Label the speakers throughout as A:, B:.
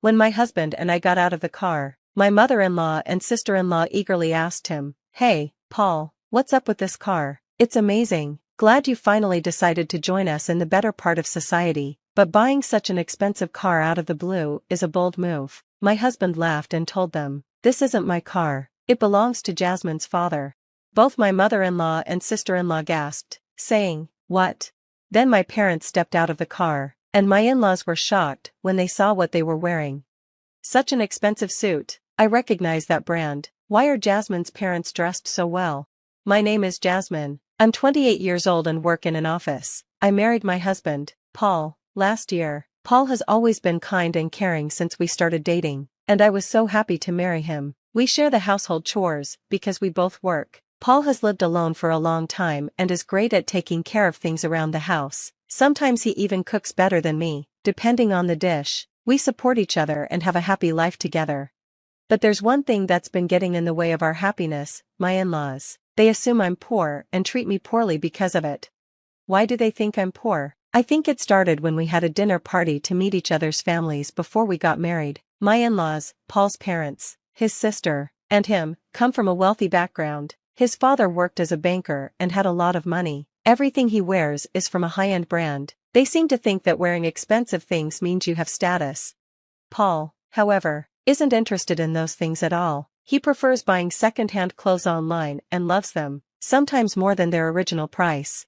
A: When my husband and I got out of the car, my mother-in-law and sister-in-law eagerly asked him, "Hey, Paul, what's up with this car? It's amazing. Glad you finally decided to join us in the better part of society, but buying such an expensive car out of the blue is a bold move." My husband laughed and told them, "This isn't my car, it belongs to Jasmine's father." Both my mother-in-law and sister-in-law gasped, saying, "What?" Then my parents stepped out of the car, and my in-laws were shocked when they saw what they were wearing. Such an expensive suit, I recognize that brand. Why are Jasmine's parents dressed so well? My name is Jasmine, I'm 28 years old and work in an office. I married my husband, Paul, last year. Paul has always been kind and caring since we started dating, and I was so happy to marry him. We share the household chores because we both work. Paul has lived alone for a long time and is great at taking care of things around the house. Sometimes he even cooks better than me, depending on the dish. We support each other and have a happy life together. But there's one thing that's been getting in the way of our happiness: my in-laws. They assume I'm poor and treat me poorly because of it. Why do they think I'm poor? I think it started when we had a dinner party to meet each other's families before we got married. My in-laws, Paul's parents, his sister, and him, come from a wealthy background. His father worked as a banker and had a lot of money. Everything he wears is from a high-end brand. They seem to think that wearing expensive things means you have status. Paul, however, isn't interested in those things at all. He prefers buying second-hand clothes online and loves them, sometimes more than their original price.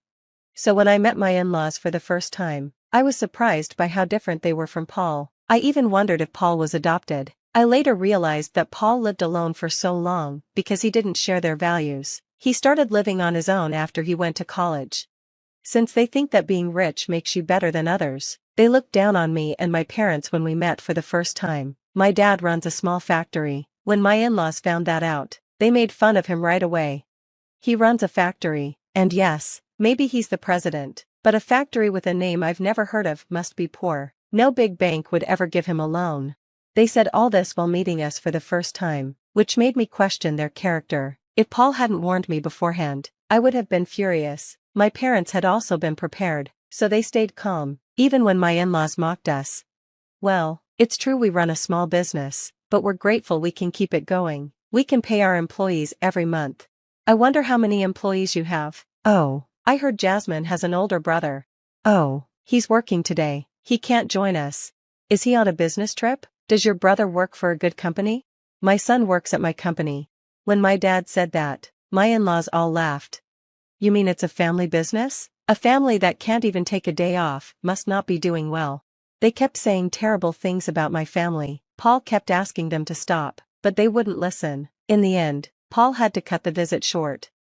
A: So when I met my in-laws for the first time, I was surprised by how different they were from Paul. I even wondered if Paul was adopted. I later realized that Paul lived alone for so long because he didn't share their values. He started living on his own after he went to college. Since they think that being rich makes you better than others, they looked down on me and my parents when we met for the first time. My dad runs a small factory. When my in-laws found that out, they made fun of him right away. He runs a factory, and yes, maybe he's the president, but a factory with a name I've never heard of must be poor. No big bank would ever give him a loan. They said all this while meeting us for the first time, which made me question their character. If Paul hadn't warned me beforehand, I would have been furious. My parents had also been prepared, so they stayed calm, even when my in-laws mocked us. Well, it's true we run a small business, but we're grateful we can keep it going. We can pay our employees every month. I wonder how many employees you have. Oh, I heard Jasmine has an older brother. Oh, he's working today. He can't join us. Is he on a business trip? Does your brother work for a good company? My son works at my company. When my dad said that, my in-laws all laughed. You mean it's a family business? A family that can't even take a day off must not be doing well. They kept saying terrible things about my family. Paul kept asking them to stop, but they wouldn't listen. In the end, Paul had to cut the visit short.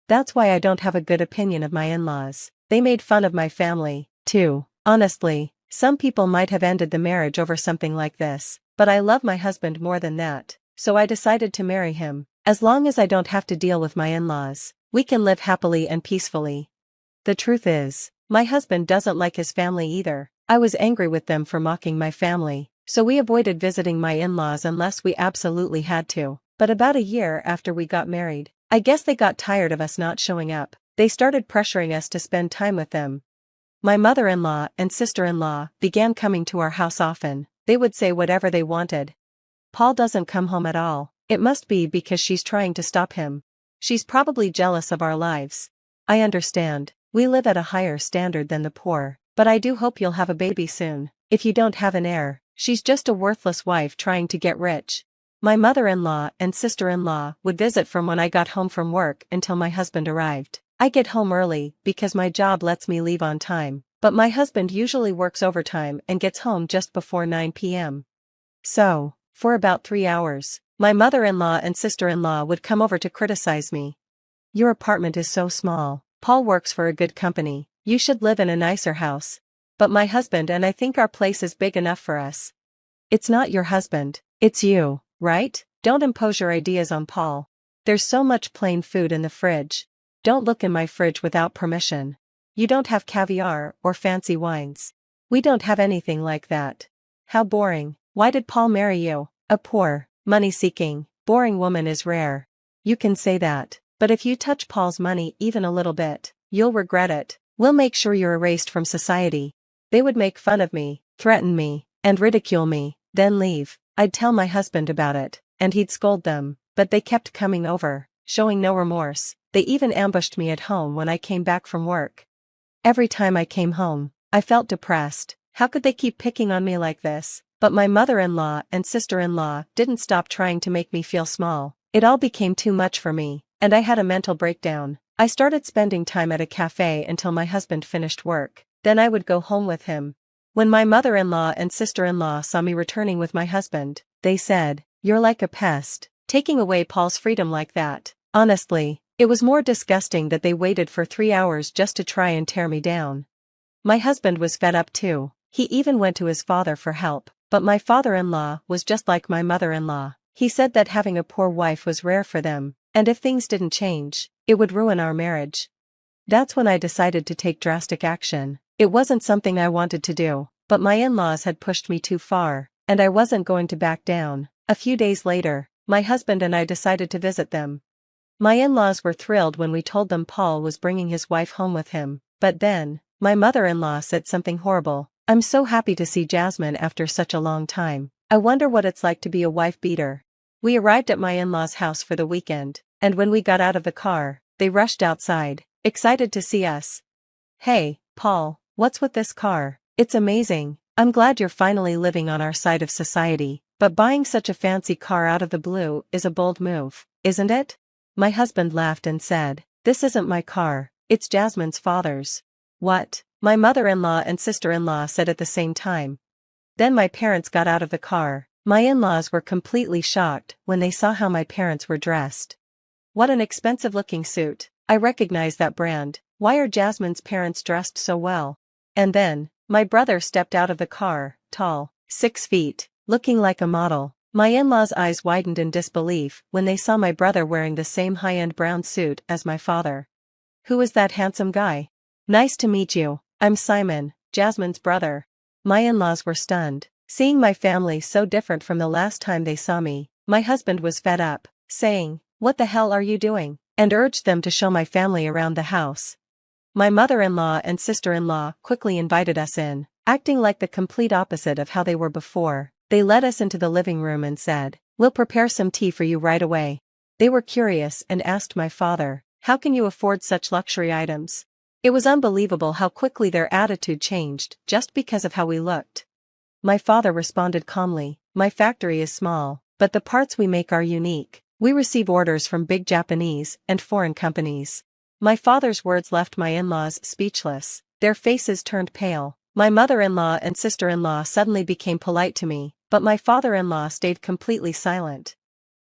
A: That's why I don't have a good opinion of my in-laws. They made fun of my family, too. Honestly, some people might have ended the marriage over something like this, but I love my husband more than that, so I decided to marry him. As long as I don't have to deal with my in-laws, we can live happily and peacefully. The truth is, my husband doesn't like his family either. I was angry with them for mocking my family, so we avoided visiting my in-laws unless we absolutely had to. But about a year after we got married, I guess they got tired of us not showing up. They started pressuring us to spend time with them. My mother-in-law and sister-in-law began coming to our house often. They would say whatever they wanted. Paul doesn't come home at all. It must be because she's trying to stop him. She's probably jealous of our lives. I understand. We live at a higher standard than the poor, but I do hope you'll have a baby soon. If you don't have an heir, she's just a worthless wife trying to get rich. My mother-in-law and sister-in-law would visit from when I got home from work until my husband arrived. I get home early because my job lets me leave on time, but my husband usually works overtime and gets home just before 9 p.m. So, for about 3 hours, my mother-in-law and sister-in-law would come over to criticize me. Your apartment is so small. Paul works for a good company. You should live in a nicer house. But my husband and I think our place is big enough for us. It's not your husband, it's you, right? Don't impose your ideas on Paul. There's so much plain food in the fridge. Don't look in my fridge without permission. You don't have caviar or fancy wines. We don't have anything like that. How boring. Why did Paul marry you? A poor, money-seeking, boring woman is rare. You can say that, but if you touch Paul's money even a little bit, you'll regret it. We'll make sure you're erased from society. They would make fun of me, threaten me, and ridicule me, then leave. I'd tell my husband about it, and he'd scold them, but they kept coming over, showing no remorse. They even ambushed me at home when I came back from work. Every time I came home, I felt depressed. How could they keep picking on me like this? But my mother-in-law and sister-in-law didn't stop trying to make me feel small. It all became too much for me, and I had a mental breakdown. I started spending time at a cafe until my husband finished work. Then I would go home with him. When my mother-in-law and sister-in-law saw me returning with my husband, they said, "You're like a pest, taking away Paul's freedom like that." Honestly, it was more disgusting that they waited for 3 hours just to try and tear me down. My husband was fed up too. He even went to his father for help, but my father-in-law was just like my mother-in-law. He said that having a poor wife was rare for them, and if things didn't change, it would ruin our marriage. That's when I decided to take drastic action. It wasn't something I wanted to do, but my in-laws had pushed me too far, and I wasn't going to back down. A few days later, my husband and I decided to visit them. My in-laws were thrilled when we told them Paul was bringing his wife home with him, but then, my mother-in-law said something horrible. "I'm so happy to see Jasmine after such a long time. I wonder what it's like to be a wife beater." We arrived at my in-laws' house for the weekend, and when we got out of the car, they rushed outside, excited to see us. "Hey, Paul, what's with this car? It's amazing. I'm glad you're finally living on our side of society, but buying such a fancy car out of the blue is a bold move, isn't it?" My husband laughed and said, "This isn't my car, it's Jasmine's father's." "What?" my mother-in-law and sister-in-law said at the same time. Then my parents got out of the car. My in-laws were completely shocked when they saw how my parents were dressed. "What an expensive-looking suit. I recognize that brand. Why are Jasmine's parents dressed so well?" And then, my brother stepped out of the car, tall, 6 feet, looking like a model. My in-laws' eyes widened in disbelief when they saw my brother wearing the same high-end brown suit as my father. "Who is that handsome guy?" "Nice to meet you. I'm Simon, Jasmine's brother." My in-laws were stunned. Seeing my family so different from the last time they saw me, my husband was fed up, saying, "What the hell are you doing?" and urged them to show my family around the house. My mother-in-law and sister-in-law quickly invited us in, acting like the complete opposite of how they were before. They led us into the living room and said, "We'll prepare some tea for you right away." They were curious and asked my father, "How can you afford such luxury items?" It was unbelievable how quickly their attitude changed just because of how we looked. My father responded calmly, "My factory is small, but the parts we make are unique. We receive orders from big Japanese and foreign companies." My father's words left my in-laws speechless. Their faces turned pale. My mother-in-law and sister-in-law suddenly became polite to me, but my father-in-law stayed completely silent.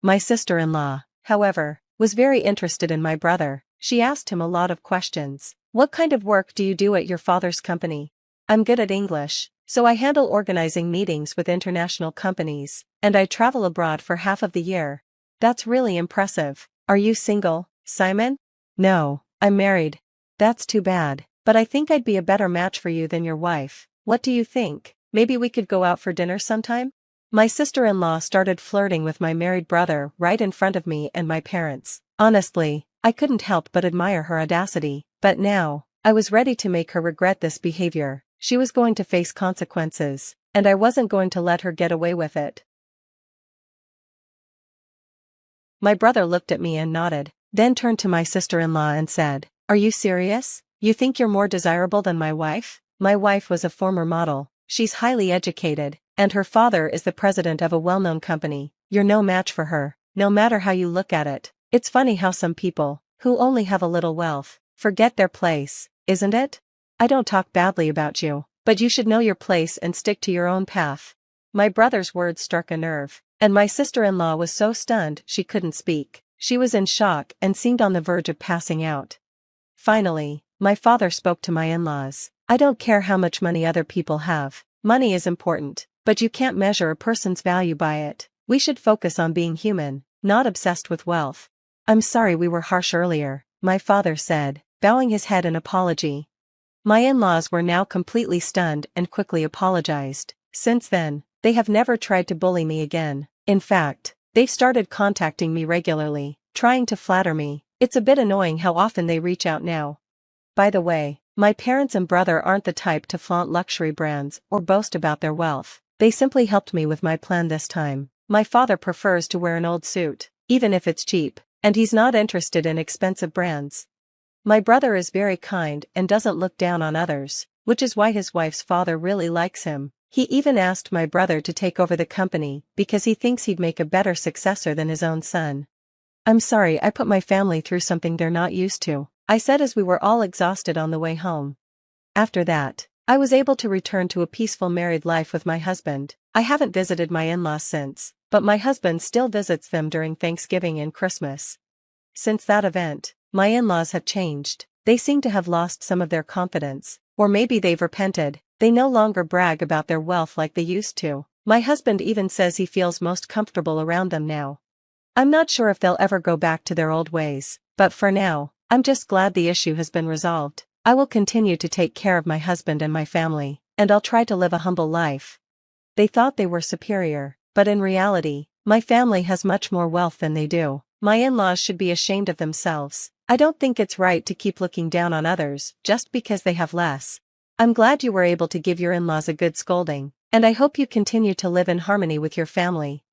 A: My sister-in-law, however, was very interested in my brother. She asked him a lot of questions. "What kind of work do you do at your father's company?" "I'm good at English, so I handle organizing meetings with international companies, and I travel abroad for half of the year." "That's really impressive. Are you single, Simon?" "No, I'm married." "That's too bad, but I think I'd be a better match for you than your wife. What do you think? Maybe we could go out for dinner sometime?" My sister-in-law started flirting with my married brother right in front of me and my parents. Honestly, I couldn't help but admire her audacity, but now, I was ready to make her regret this behavior. She was going to face consequences, and I wasn't going to let her get away with it. My brother looked at me and nodded, then turned to my sister-in-law and said, "Are you serious? You think you're more desirable than my wife?" My wife was a former model. She's highly educated, and her father is the president of a well-known company. You're no match for her, no matter how you look at it. It's funny how some people, who only have a little wealth, forget their place, isn't it? I don't talk badly about you, but you should know your place and stick to your own path. My brother's words struck a nerve, and my sister-in-law was so stunned she couldn't speak. She was in shock and seemed on the verge of passing out. Finally, my father spoke to my in-laws. "I don't care how much money other people have. Money is important, but you can't measure a person's value by it. We should focus on being human, not obsessed with wealth." "I'm sorry we were harsh earlier," my father said, bowing his head in apology. My in-laws were now completely stunned and quickly apologized. Since then, they have never tried to bully me again. In fact, they've started contacting me regularly, trying to flatter me. It's a bit annoying how often they reach out now. By the way, My parents and brother aren't the type to flaunt luxury brands or boast about their wealth. They simply helped me with my plan this time. My father prefers to wear an old suit, even if it's cheap, and he's not interested in expensive brands. My brother is very kind and doesn't look down on others, which is why his wife's father really likes him. He even asked my brother to take over the company because he thinks he'd make a better successor than his own son. I'm sorry I put my family through something they're not used to, I said as we were all exhausted on the way home. After that, I was able to return to a peaceful married life with my husband. I haven't visited my in-laws since, but my husband still visits them during Thanksgiving and Christmas. Since that event, my in-laws have changed. They seem to have lost some of their confidence, or maybe they've repented. They no longer brag about their wealth like they used to. My husband even says he feels most comfortable around them now. I'm not sure if they'll ever go back to their old ways, but for now, I'm just glad the issue has been resolved. I will continue to take care of my husband and my family, and I'll try to live a humble life. They thought they were superior, but in reality, my family has much more wealth than they do. My in-laws should be ashamed of themselves. I don't think it's right to keep looking down on others just because they have less. I'm glad you were able to give your in-laws a good scolding, and I hope you continue to live in harmony with your family.